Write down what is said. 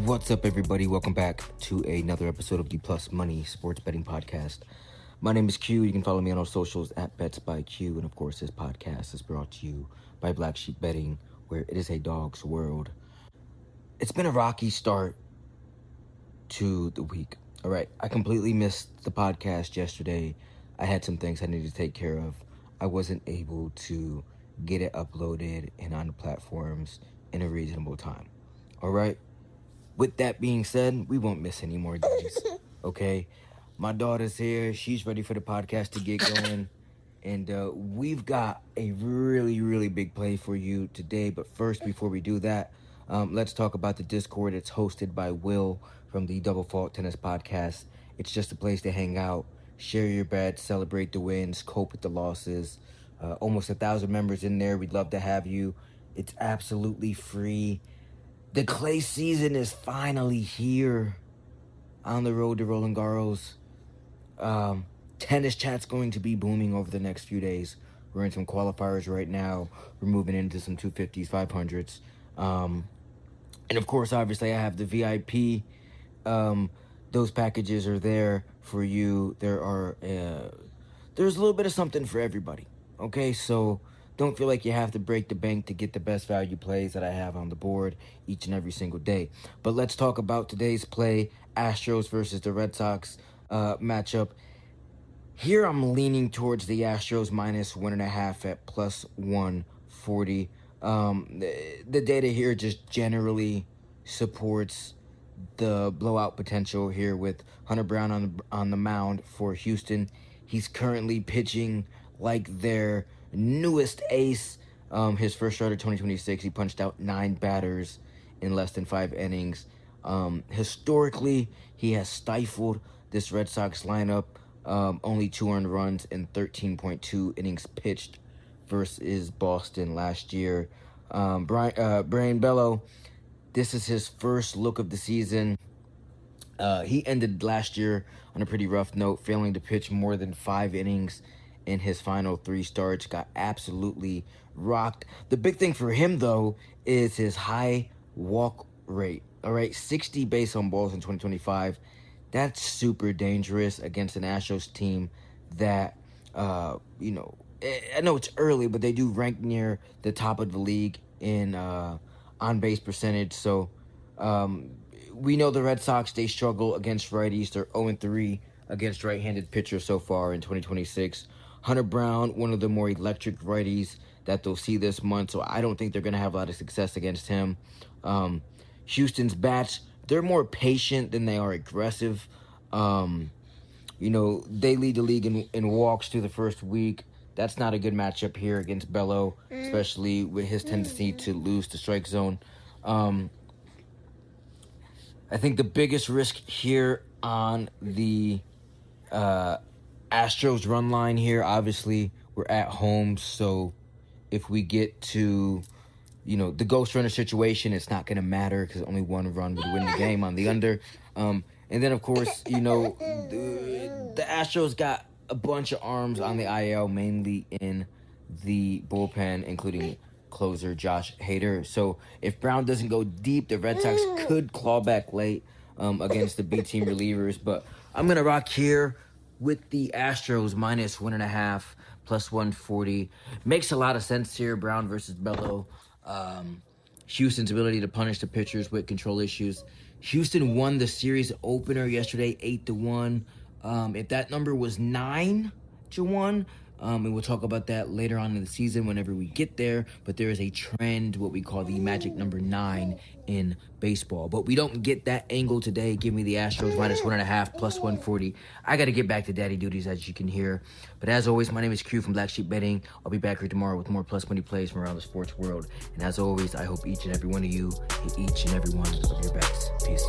What's up, everybody? Welcome back to another episode of the Plus Money Sports Betting Podcast. My name is Q. You can follow me on our socials at Bets by Q. And of course, this podcast is brought to you by Black Sheep Betting, where it is a dog's world. It's been a rocky start to the week. All right, I completely missed the podcast yesterday. I had some things I needed to take care of. I wasn't able to get it uploaded and on the platforms in a reasonable time. All right? With that being said, we won't miss any more days, okay? My daughter's here. She's ready for the podcast to get going. And we've got a really, really big play for you today. But first, before we do that, let's talk about the Discord. It's hosted by Will from the Double Fault Tennis Podcast. It's just a place to hang out, share your bets, celebrate the wins, cope with the losses. Almost 1,000 members in there. We'd love to have you. It's absolutely free. The clay season is finally here on the road to Roland Garros. Tennis chat's going to be booming over the next few days. We're in some qualifiers right now. We're moving into some 250s, 500s. And of course, obviously, I have the VIP. Those packages are there for you. There's a little bit of something for everybody. Okay, so don't feel like you have to break the bank to get the best value plays that I have on the board each and every single day. But let's talk about today's play, Astros versus the Red Sox matchup. Here I'm leaning towards the Astros minus 1.5 at plus 140. The data here just generally supports the blowout potential here with Hunter Brown on the mound for Houston. He's currently pitching like their newest ace. His first start of 2026, he punched out 9 batters in less than 5 innings. Historically, he has stifled this Red Sox lineup. Only 2 earned runs in 13.2 innings pitched versus Boston last year. Brain Bello, this is his first look of the season. He ended last year on a pretty rough note, failing to pitch more than 5 innings in his final 3 starts. Got absolutely rocked. The big thing for him, though, is his high walk rate. All right, 60 base on balls in 2025. That's super dangerous against an Astros team that, I know it's early, but they do rank near the top of the league in on-base percentage. So we know the Red Sox, they struggle against righties. They're 0-3 against right-handed pitchers so far in 2026. Hunter Brown, one of the more electric righties that they'll see this month, so I don't think they're going to have a lot of success against him. Houston's bats, they're more patient than they are aggressive. They lead the league in walks through the first week. That's not a good matchup here against Bello, especially with his tendency to lose the strike zone. I think the biggest risk here on the Astros run line here, obviously, we're at home, so if we get to, the ghost runner situation, it's not going to matter because only 1 run would win the game on the under. And then, of course, the Astros got a bunch of arms on the IL, mainly in the bullpen, including closer Josh Hader. So if Brown doesn't go deep, the Red Sox could claw back late against the B-team relievers. But I'm going to rock here with the Astros minus 1.5, plus 140. Makes a lot of sense here, Brown versus Bello. Houston's ability to punish the pitchers with control issues. Houston won the series opener yesterday, 8-1. If that number was 9-1, and we'll talk about that later on in the season whenever we get there, but there is a trend, what we call the magic number 9 in baseball. But we don't get that angle today. Give me the Astros minus 1.5, plus 140. I got to get back to daddy duties, as you can hear. But as always, my name is Q from Black Sheep Betting. I'll be back here tomorrow with more plus money plays from around the sports world. And as always, I hope each and every one of you hit each and every one of your bets. Peace.